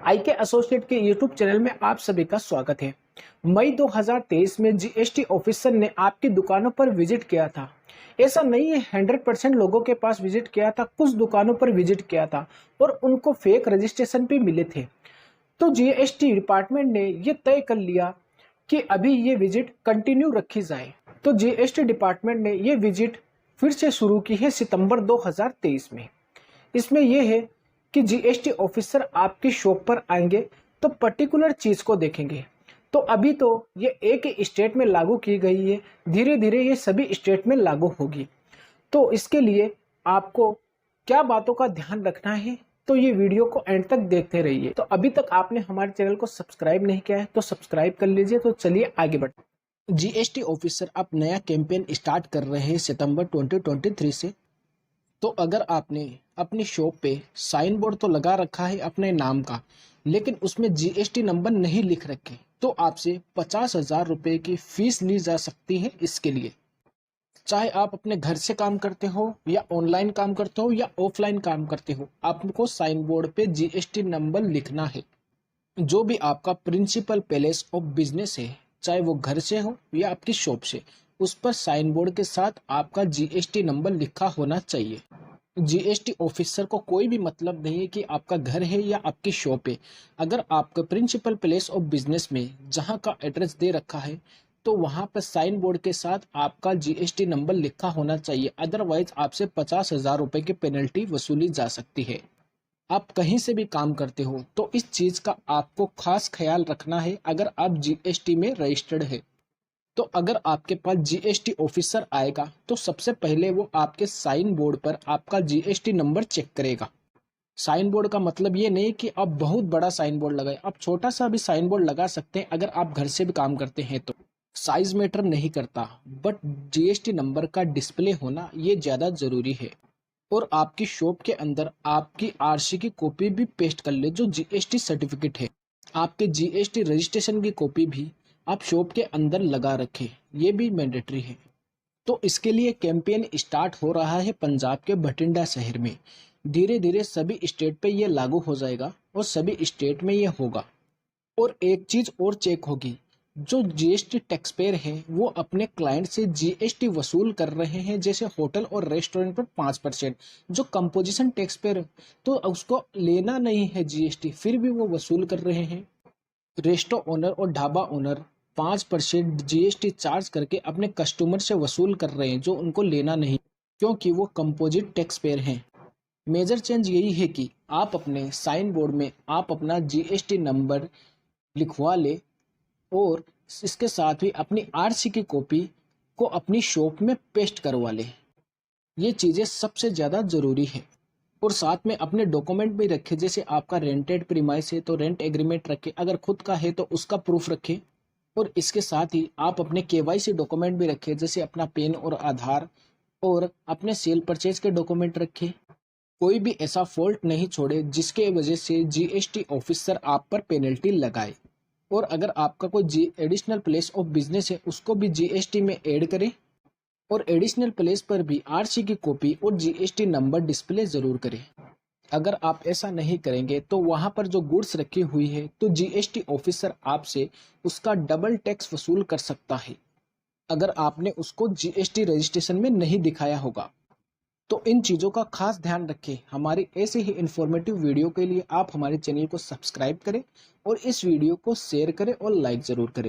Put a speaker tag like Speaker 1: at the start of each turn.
Speaker 1: आईके associate के YouTube channel में आप सभी का स्वागत है। मई 2023 में जीएसटी ऑफिसर ने आपकी दुकानों पर विजिट किया था। ऐसा नहीं है 100% लोगों के पास विजिट किया था, कुछ दुकानों पर विजिट किया था और उनको फेक रजिस्ट्रेशन भी मिले थे। तो जीएसटी डिपार्टमेंट ने ये तय कर लिया कि अभी ये विजिट कंटिन्यू रखी जाए। तो जीएसटी डिपार्टमेंट ने ये विजिट फिर से शुरू की है सितंबर 2023 में। इसमें यह है कि जीएसटी ऑफिसर आपकी शॉप पर आएंगे तो पर्टिकुलर चीज को देखेंगे। तो अभी तो ये एक ही स्टेट में लागू की गई है, धीरे धीरे ये सभी स्टेट में लागू होगी। तो इसके लिए आपको क्या बातों का ध्यान रखना है, तो ये वीडियो को एंड तक देखते रहिए। तो अभी तक आपने हमारे चैनल को सब्सक्राइब नहीं किया है तो सब्सक्राइब कर लीजिए। तो चलिए आगे बढ़ते। जीएसटी ऑफिसर अब नया कैंपेन स्टार्ट कर रहे हैं सितंबर 2023 से। तो अगर आपने अपनी शॉप पे साइन बोर्ड तो लगा रखा है अपने नाम का, लेकिन उसमें जीएसटी नंबर नहीं लिख रखे, तो आपसे 50,000 रुपए की फीस ली जा सकती है। इसके लिए चाहे आप अपने घर से काम करते हो या ऑनलाइन काम करते हो या ऑफलाइन काम करते हो, आपको साइन बोर्ड पे जीएसटी नंबर लिखना है। जो भी आपका प्रिंसिपल प्लेस ऑफ बिजनेस है, चाहे वो घर से हो या आपकी शॉप से, उस पर साइन बोर्ड के साथ आपका जीएसटी नंबर लिखा होना चाहिए। जीएसटी ऑफिसर को कोई भी मतलब नहीं है कि आपका घर है या आपकी शॉप है। अगर आपका प्रिंसिपल प्लेस ऑफ बिजनेस में जहां का एड्रेस दे रखा है, तो वहां पर साइन बोर्ड के साथ आपका जीएसटी नंबर लिखा होना चाहिए। अदरवाइज आपसे 50,000 रुपए की पेनल्टी वसूली जा सकती है। आप कहीं से भी काम करते हो तो इस चीज का आपको खास ख्याल रखना है। अगर आप जीएसटी में रजिस्टर्ड है, तो अगर आपके पास जीएसटी ऑफिसर आएगा तो सबसे पहले वो आपके साइन बोर्ड पर आपका जीएसटी नंबर चेक करेगा। साइन बोर्ड का मतलब ये नहीं कि आप बहुत बड़ा साइन बोर्ड लगाए, आप छोटा सा भी साइन बोर्ड लगा सकते हैं अगर आप घर से भी काम करते हैं तो। साइज मैटर नहीं करता, बट जीएसटी नंबर का डिस्प्ले होना ये ज्यादा जरूरी है। और आपकी शॉप के अंदर आपकी आरसी की कॉपी भी पेस्ट कर ले, जो जीएसटी सर्टिफिकेट है। आपके जीएसटी रजिस्ट्रेशन की कॉपी भी आप शॉप के अंदर लगा रखें, ये भी मैंडेटरी है। तो इसके लिए कैंपेन स्टार्ट हो रहा है पंजाब के बठिंडा शहर में। धीरे धीरे सभी स्टेट पे ये लागू हो जाएगा और सभी स्टेट में ये होगा। और एक चीज और चेक होगी, जो जीएसटी टैक्स पेयर है वो अपने क्लाइंट से जीएसटी वसूल कर रहे हैं, जैसे होटल और रेस्टोरेंट पर 5%। जो कंपोजिशन टैक्स पेयर तो उसको लेना नहीं है जीएसटी, फिर भी वो वसूल कर रहे हैं। रेस्टो ओनर और ढाबा ओनर 5% जीएसटी चार्ज करके अपने कस्टमर से वसूल कर रहे हैं, जो उनको लेना नहीं, क्योंकि वो कंपोजिट टैक्स पेयर हैं। मेजर चेंज यही है कि आप अपने साइन बोर्ड में आप अपना जीएसटी नंबर लिखवा ले और इसके साथ ही अपनी आरसी की कॉपी को अपनी शॉप में पेस्ट करवा ले। ये चीज़ें सबसे ज़्यादा ज़रूरी है। और साथ में अपने डॉक्यूमेंट भी रखें, जैसे आपका रेंटेड प्रीमाइस है तो रेंट एग्रीमेंट रखें, अगर खुद का है तो उसका प्रूफ रखें। और इसके साथ ही आप अपने केवाईसी डॉक्यूमेंट भी रखें, जैसे अपना पेन और आधार, और अपने सेल परचेज के डॉक्यूमेंट रखें। कोई भी ऐसा फॉल्ट नहीं छोड़े जिसके वजह से जीएसटी ऑफिसर आप पर पेनल्टी लगाए। और अगर आपका कोई एडिशनल प्लेस ऑफ बिजनेस है, उसको भी जीएसटी में ऐड करें। और एडिशनल प्लेस पर भी आरसी की कॉपी और जीएसटी नंबर डिस्प्ले जरूर करें। अगर आप ऐसा नहीं करेंगे तो वहां पर जो गुड्स रखी हुई है, तो जीएसटी ऑफिसर आपसे उसका डबल टैक्स वसूल कर सकता है, अगर आपने उसको जीएसटी रजिस्ट्रेशन में नहीं दिखाया होगा। तो इन चीज़ों का खास ध्यान रखें। हमारी ऐसे ही इन्फॉर्मेटिव वीडियो के लिए आप हमारे चैनल को सब्सक्राइब करें और इस वीडियो को शेयर करें और लाइक ज़रूर करें।